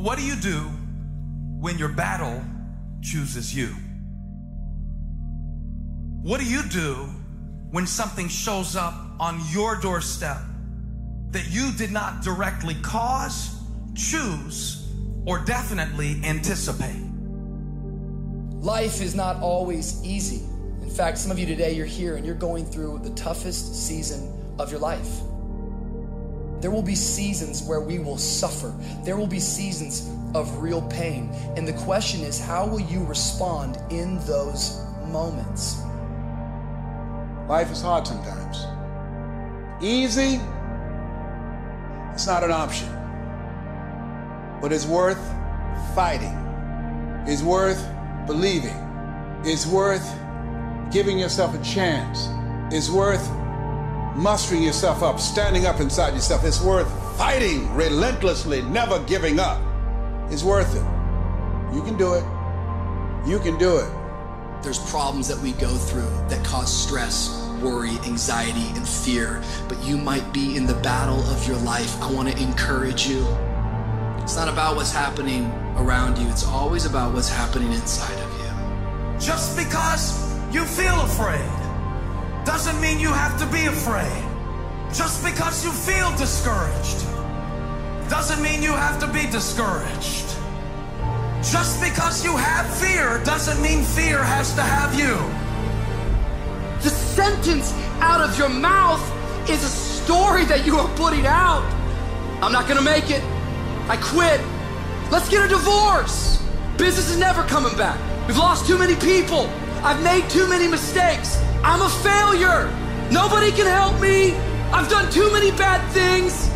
What do you do when your battle chooses you? What do you do when something shows up on your doorstep that you did not directly cause, choose, or definitely anticipate? Life is not always easy. In fact, some of you today, you're here and you're going through the toughest season of your life. There will be seasons where we will suffer. There will be seasons of real pain. And the question is, how will you respond in those moments? Life is hard sometimes. Easy, it's not an option. But it's worth fighting. It's worth believing. It's worth giving yourself a chance. It's worth mustering yourself up, standing up inside yourself. It's worth fighting relentlessly, never giving up. It's worth it. You can do it. You can do it. There's problems that we go through that cause stress, worry, anxiety, and fear, but you might be in the battle of your life. I want to encourage you. It's not about what's happening around you. It's always about what's happening inside of you. Just because you feel afraid doesn't mean you have to be afraid. Just because you feel discouraged doesn't mean you have to be discouraged. Just because you have fear doesn't mean fear has to have you. The sentence out of your mouth is a story that you are putting out. I'm not gonna make it. I quit. Let's get a divorce. Business is never coming back. We've lost too many people. I've made too many mistakes. I'm a failure. Nobody can help me. I've done too many bad things.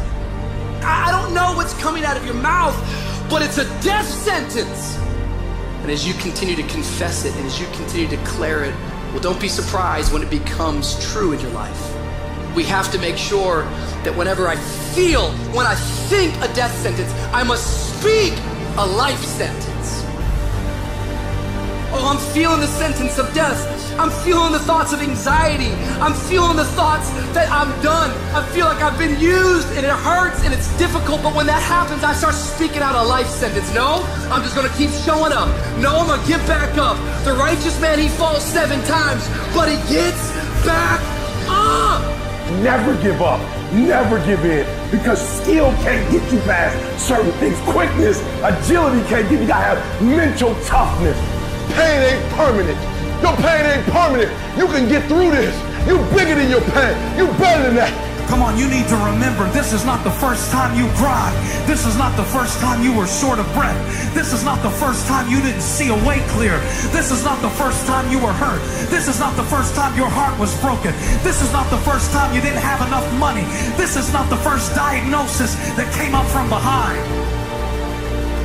I don't know what's coming out of your mouth, but it's a death sentence. And as you continue to confess it and as you continue to declare it, well, don't be surprised when it becomes true in your life. We have to make sure that whenever I feel, when I think a death sentence, I must speak a life sentence. Oh, I'm feeling the sentence of death. I'm feeling the thoughts of anxiety. I'm feeling the thoughts that I'm done. I feel like I've been used and it hurts and it's difficult, but when that happens, I start speaking out a life sentence. No, I'm just gonna keep showing up. No, I'm gonna get back up. The righteous man, he falls 7 times, but he gets back up. Never give up, never give in, because skill can't get you past certain things. Quickness, agility can't get you. You gotta have mental toughness. Pain ain't permanent. Your pain ain't permanent. You can get through this. You're bigger than your pain. You're better than that. Come on, you need to remember, this is not the first time you cried. This is not the first time you were short of breath. This is not the first time you didn't see a way clear. This is not the first time you were hurt. This is not the first time your heart was broken. This is not the first time you didn't have enough money. This is not the first diagnosis that came up from behind.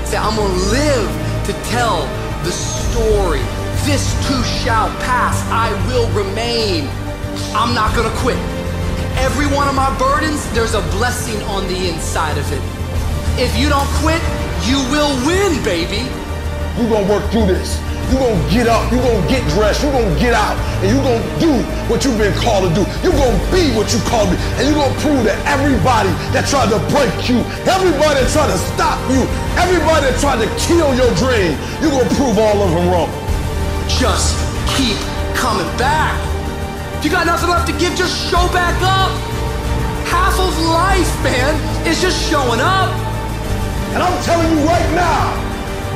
Say, I'm gonna live to tell the story. This too shall pass. I will remain. I'm not gonna quit. Every one of my burdens, there's a blessing on the inside of it. If you don't quit, you will win, baby. You're gonna work through this. You're gonna get up, you're gonna get dressed, you're gonna get out, and you're gonna do what you've been called to do. You're gonna be what you called to be, and you're gonna prove to everybody that tried to break you, everybody that tried to stop you, everybody that tried to kill your dream, you're gonna prove all of them wrong. Just keep coming back. If you got nothing left to give, just show back up. Half of life, man, is just showing up. And I'm telling you right now,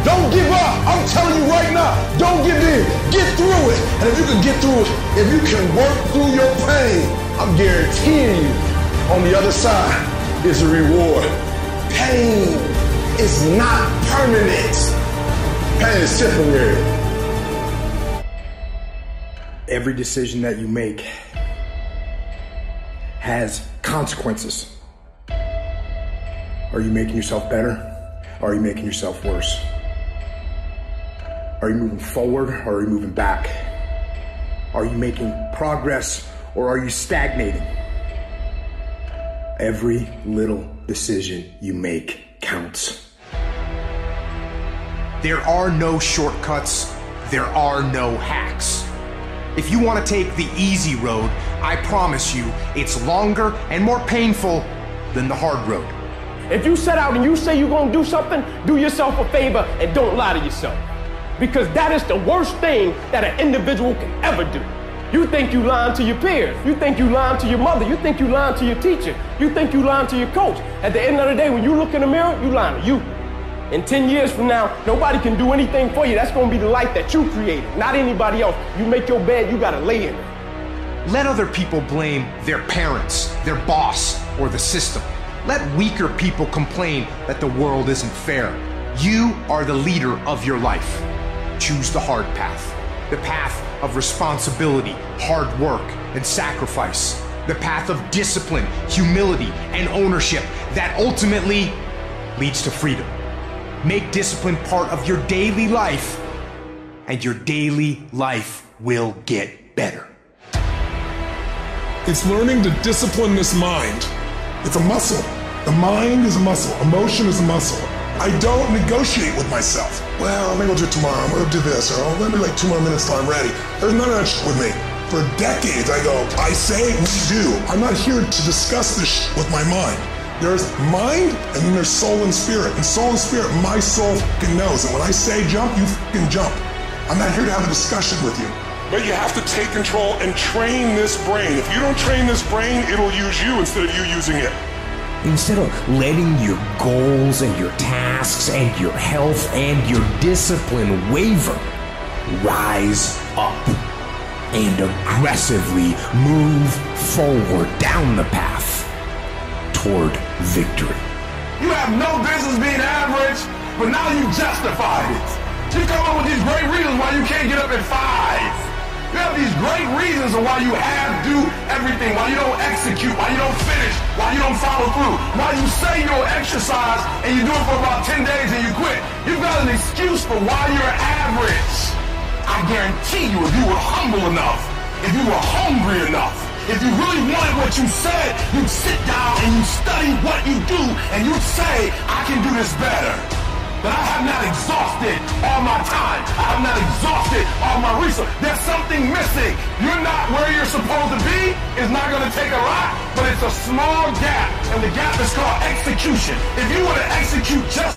don't give up. I'm telling you right now, don't give in. Get through it. And if you can get through it, if you can work through your pain, I'm guaranteeing you, on the other side is a reward. Pain is not permanent. Pain is temporary. Every decision that you make has consequences. Are you making yourself better? Or are you making yourself worse? Are you moving forward or are you moving back? Are you making progress or are you stagnating? Every little decision you make counts. There are no shortcuts. There are no hacks. If you want to take the easy road, I promise you it's longer and more painful than the hard road. If you set out and you say you're going to do something, do yourself a favor and don't lie to yourself. Because that is the worst thing that an individual can ever do. You think you lying to your peers. You think you lying to your mother. You think you lying to your teacher. You think you lying to your coach. At the end of the day, when you look in the mirror, you lying to you. In 10 years from now, nobody can do anything for you. That's going to be the life that you created, not anybody else. You make your bed, you got to lay in it. Let other people blame their parents, their boss, or the system. Let weaker people complain that the world isn't fair. You are the leader of your life. Choose the hard path. The path of responsibility, hard work, and sacrifice. The path of discipline, humility, and ownership that ultimately leads to freedom. Make discipline part of your daily life, and your daily life will get better. It's learning to discipline this mind. It's a muscle. The mind is a muscle. Emotion is a muscle. I don't negotiate with myself. Well, maybe I'll do it tomorrow. I'm gonna do this, or let me like 2 more minutes till I'm ready. There's none of that shit with me. For decades, I go, I say, we do. I'm not here to discuss this shit with my mind. There's mind, and then there's soul and spirit. And soul and spirit, my soul fucking knows. And when I say jump, you fucking jump. I'm not here to have a discussion with you. But you have to take control and train this brain. If you don't train this brain, it'll use you instead of you using it. Instead of letting your goals and your tasks and your health and your discipline waver, rise up and aggressively move forward down the path toward victory. You have no business being average, but now you justified it. You come up with these great reasons why you can't get up at 5. You have these great reasons of why you do everything, why you don't execute, why you don't finish, why you don't follow through, why you say you'll exercise and you do it for about 10 days and you quit. You've got an excuse for why you're average. I guarantee you, if you were humble enough, if you were hungry enough, if you really wanted what you said, you'd sit down and you'd study what you do and you'd say, I can do this better. But I have not exhausted all my time. I have not exhausted all my resources. There's something missing. You're not where you're supposed to be. It's not going to take a lot, but it's a small gap. And the gap is called execution. If you want to execute just